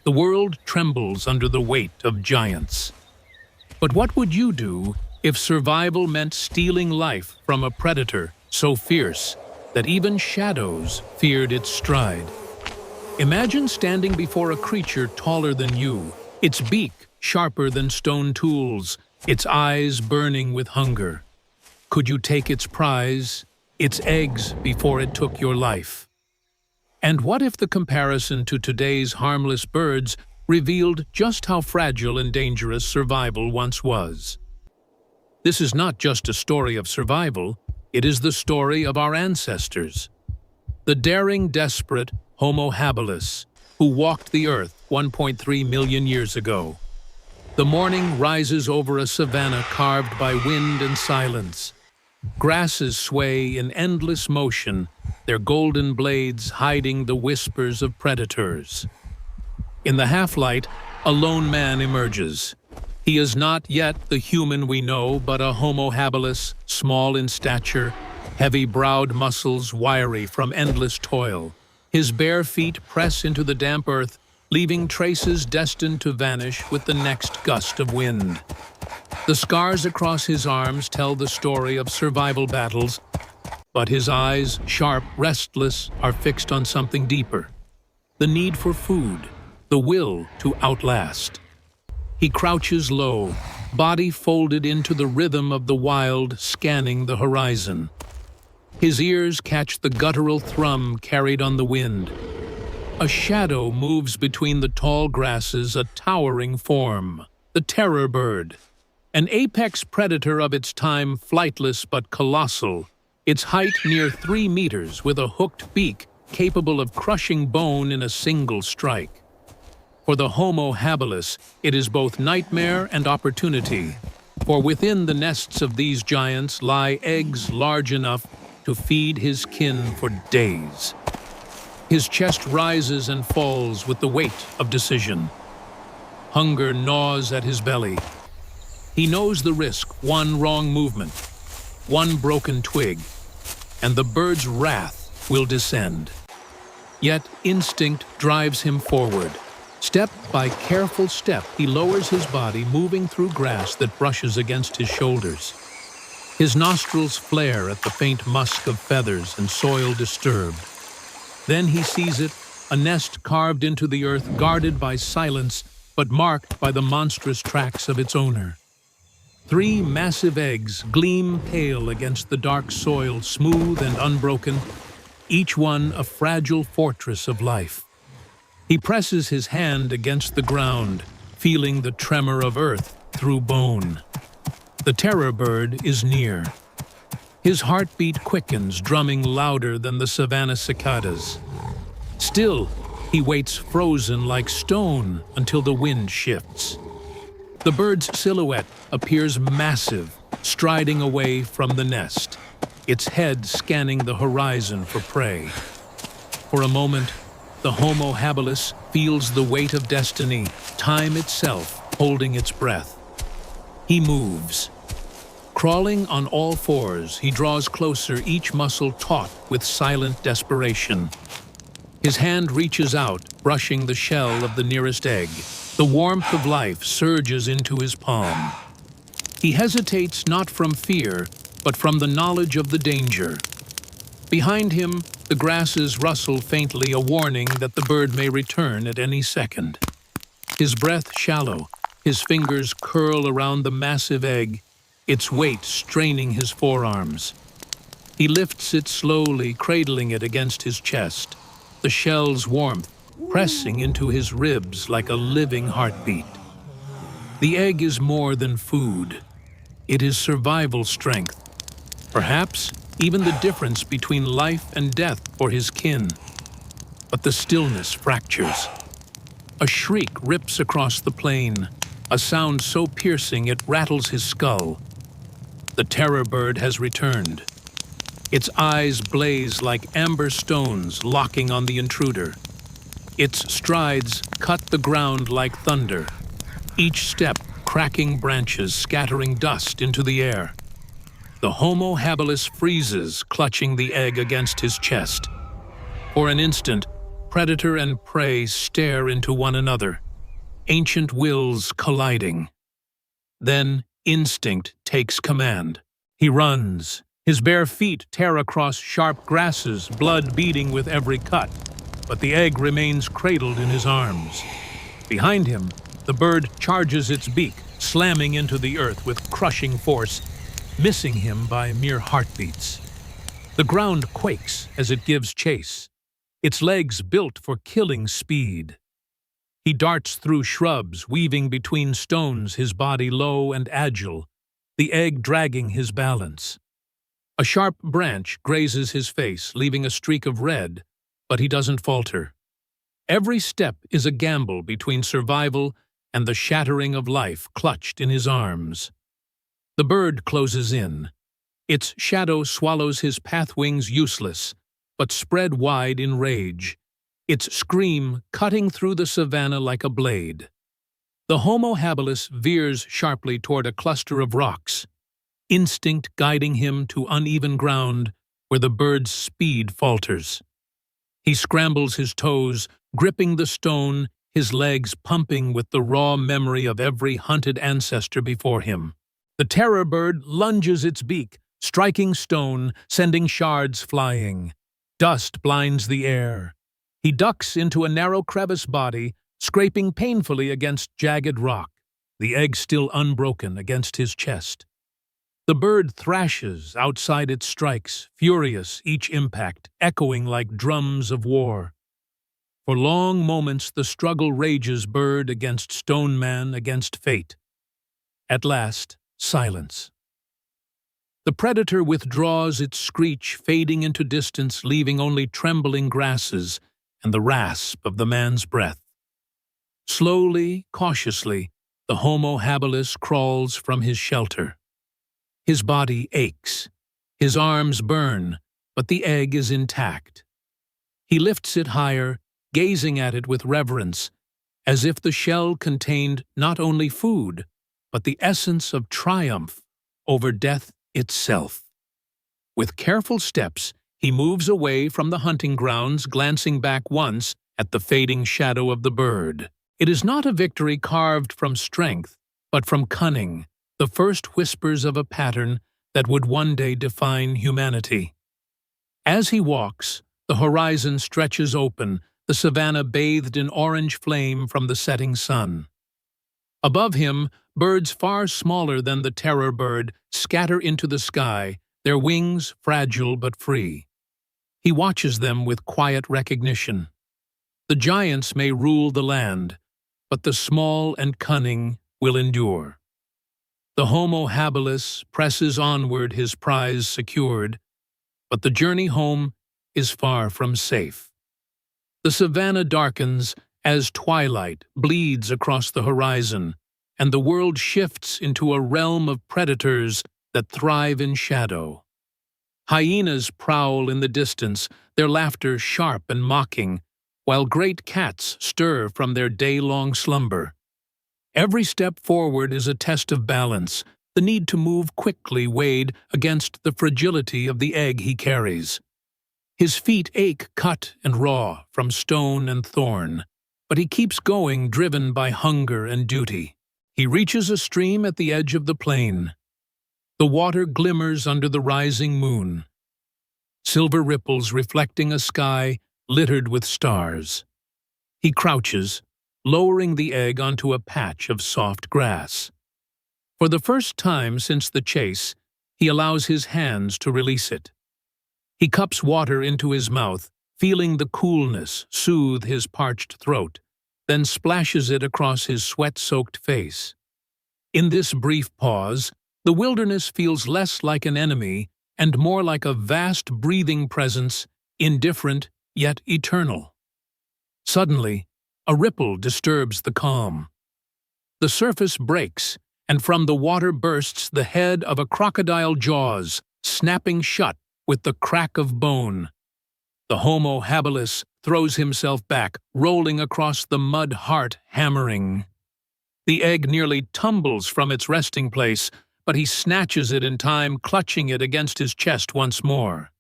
The world trembles under the weight of giants. But what would you do if survival meant stealing life from a predator so fierce that even shadows feared its stride? Imagine standing before a creature taller than you, its beak sharper than stone tools, its eyes burning with hunger. Could you take its prize, its eggs, before it took your life? And what if the comparison to today's harmless birds revealed just how fragile and dangerous survival once was? This is not just a story of survival, it is the story of our ancestors. The daring, desperate Homo habilis, who walked the earth 1.3 million years ago. The morning rises over a savanna carved by wind and silence. Grasses sway in endless motion, their golden blades hiding the whispers of predators. In the half-light, a lone man emerges. He is not yet the human we know, but a Homo habilis, small in stature, heavy-browed muscles wiry from endless toil. His bare feet press into the damp earth, leaving traces destined to vanish with the next gust of wind. The scars across his arms tell the story of survival battles, but his eyes, sharp, restless, are fixed on something deeper. The need for food, the will to outlast. He crouches low, body folded into the rhythm of the wild, scanning the horizon. His ears catch the guttural thrum carried on the wind. A shadow moves between the tall grasses, a towering form, the terror bird. An apex predator of its time, flightless but colossal, its height near 3 meters with a hooked beak capable of crushing bone in a single strike. For the Homo habilis, it is both nightmare and opportunity, for within the nests of these giants lie eggs large enough to feed his kin for days. His chest rises and falls with the weight of decision. Hunger gnaws at his belly. He knows the risk: one wrong movement, one broken twig, and the bird's wrath will descend. Yet instinct drives him forward. Step by careful step, he lowers his body, moving through grass that brushes against his shoulders. His nostrils flare at the faint musk of feathers and soil disturbed. Then he sees it, a nest carved into the earth, guarded by silence, but marked by the monstrous tracks of its owner. 3 massive eggs gleam pale against the dark soil, smooth and unbroken, each one a fragile fortress of life. He presses his hand against the ground, feeling the tremor of earth through bone. The terror bird is near. His heartbeat quickens, drumming louder than the savanna cicadas. Still, he waits frozen like stone until the wind shifts. The bird's silhouette appears massive, striding away from the nest, its head scanning the horizon for prey. For a moment, the Homo habilis feels the weight of destiny, time itself holding its breath. He moves. Crawling on all fours, he draws closer, each muscle taut with silent desperation. His hand reaches out, brushing the shell of the nearest egg. The warmth of life surges into his palm. He hesitates not from fear, but from the knowledge of the danger. Behind him, the grasses rustle faintly, a warning that the bird may return at any second. His breath shallow, his fingers curl around the massive egg, its weight straining his forearms. He lifts it slowly, cradling it against his chest, the shell's warmth pressing into his ribs like a living heartbeat. The egg is more than food. It is survival strength. Perhaps even the difference between life and death for his kin. But the stillness fractures. A shriek rips across the plain, a sound so piercing it rattles his skull. The terror bird has returned. Its eyes blaze like amber stones locking on the intruder. Its strides cut the ground like thunder, each step cracking branches, scattering dust into the air. The Homo habilis freezes, clutching the egg against his chest. For an instant, Predator and prey stare into one another, ancient wills colliding. Then instinct takes command. He runs. His bare feet tear across sharp grasses, blood beading with every cut, but the egg remains cradled in his arms. Behind him, the bird charges its beak, slamming into the earth with crushing force, missing him by mere heartbeats. The ground quakes as it gives chase, its legs built for killing speed. He darts through shrubs, weaving between stones, his body low and agile, the egg dragging his balance. A sharp branch grazes his face, leaving a streak of red, but he doesn't falter. Every step is a gamble between survival and the shattering of life clutched in his arms. The bird closes in. Its shadow swallows his pathwings useless, but spread wide in rage, its scream cutting through the savanna like a blade. The Homo habilis veers sharply toward a cluster of rocks, instinct guiding him to uneven ground where the bird's speed falters. He scrambles his toes, gripping the stone, his legs pumping with the raw memory of every hunted ancestor before him. The terror bird lunges its beak, striking stone, sending shards flying. Dust blinds the air. He ducks into a narrow crevice body, scraping painfully against jagged rock, the egg still unbroken against his chest. The bird thrashes outside its strikes, furious each impact, echoing like drums of war. For long moments the struggle rages, bird against stone man, against fate. At last, silence. The predator withdraws its screech, fading into distance, leaving only trembling grasses and the rasp of the man's breath. Slowly, cautiously, the Homo habilis crawls from his shelter. His body aches, his arms burn, but the egg is intact. He lifts it higher, gazing at it with reverence, as if the shell contained not only food, but the essence of triumph over death itself. With careful steps, he moves away from the hunting grounds, glancing back once at the fading shadow of the bird. It is not a victory carved from strength, but from cunning, the first whispers of a pattern that would one day define humanity. As he walks, the horizon stretches open, the savanna bathed in orange flame from the setting sun. Above him, birds far smaller than the terror bird scatter into the sky, their wings fragile but free. He watches them with quiet recognition. The giants may rule the land, but the small and cunning will endure. The Homo habilis presses onward, his prize secured, but the journey home is far from safe. The savanna darkens as twilight bleeds across the horizon, and the world shifts into a realm of predators that thrive in shadow. Hyenas prowl in the distance, their laughter sharp and mocking, while great cats stir from their day-long slumber. Every step forward is a test of balance, the need to move quickly weighed against the fragility of the egg he carries. His feet ache cut and raw from stone and thorn, but he keeps going, driven by hunger and duty. He reaches a stream at the edge of the plain. The water glimmers under the rising moon, silver ripples reflecting a sky littered with stars. He crouches, lowering the egg onto a patch of soft grass. For the first time since the chase, he allows his hands to release it. He cups water into his mouth, feeling the coolness soothe his parched throat, then splashes it across his sweat-soaked face. In this brief pause, the wilderness feels less like an enemy and more like a vast breathing presence, indifferent yet eternal. Suddenly, a ripple disturbs the calm. The surface breaks, and from the water bursts the head of a crocodile, jaws snapping shut with the crack of bone. The Homo habilis throws himself back, rolling across the mud, heart hammering. The egg nearly tumbles from its resting place, but he snatches it in time, clutching it against his chest once more.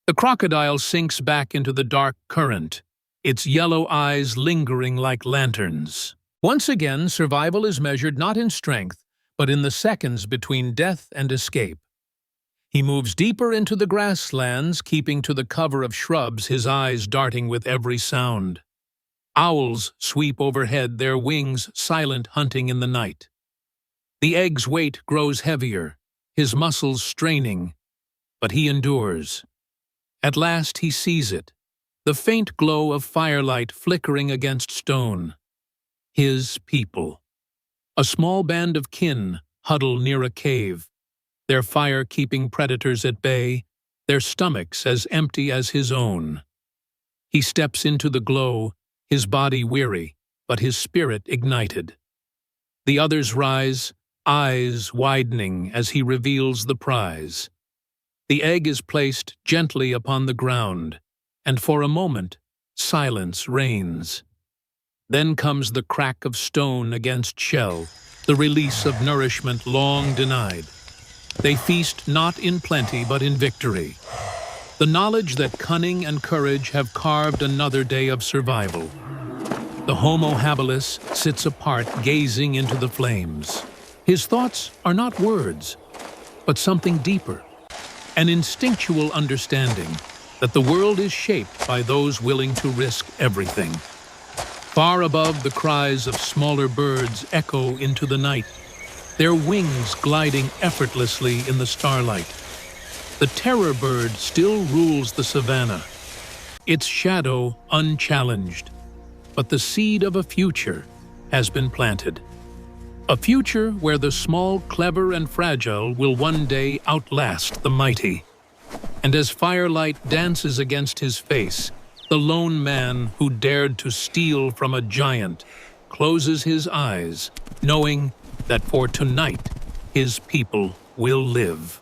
The crocodile sinks back into the dark current, its yellow eyes lingering like lanterns. Once again, survival is measured not in strength, but in the seconds between death and escape. He moves deeper into the grasslands, keeping to the cover of shrubs, his eyes darting with every sound. Owls sweep overhead, their wings silent, hunting in the night. The egg's weight grows heavier, his muscles straining, but he endures. At last he sees it, the faint glow of firelight flickering against stone. His people. A small band of kin huddle near a cave, their fire keeping predators at bay, their stomachs as empty as his own. He steps into the glow, his body weary, but his spirit ignited. The others rise, eyes widening as he reveals the prize. The egg is placed gently upon the ground, and for a moment, silence reigns. Then comes the crack of stone against shell, the release of nourishment long denied. They feast not in plenty but in victory. The knowledge that cunning and courage have carved another day of survival. The Homo habilis sits apart, gazing into the flames. His thoughts are not words, but something deeper, an instinctual understanding that the world is shaped by those willing to risk everything. Far above, the cries of smaller birds echo into the night, their wings gliding effortlessly in the starlight. The terror bird still rules the savanna, its shadow unchallenged, but the seed of a future has been planted. A future where the small, clever, and fragile will one day outlast the mighty. And as firelight dances against his face, the lone man who dared to steal from a giant closes his eyes, knowing that for tonight his people will live.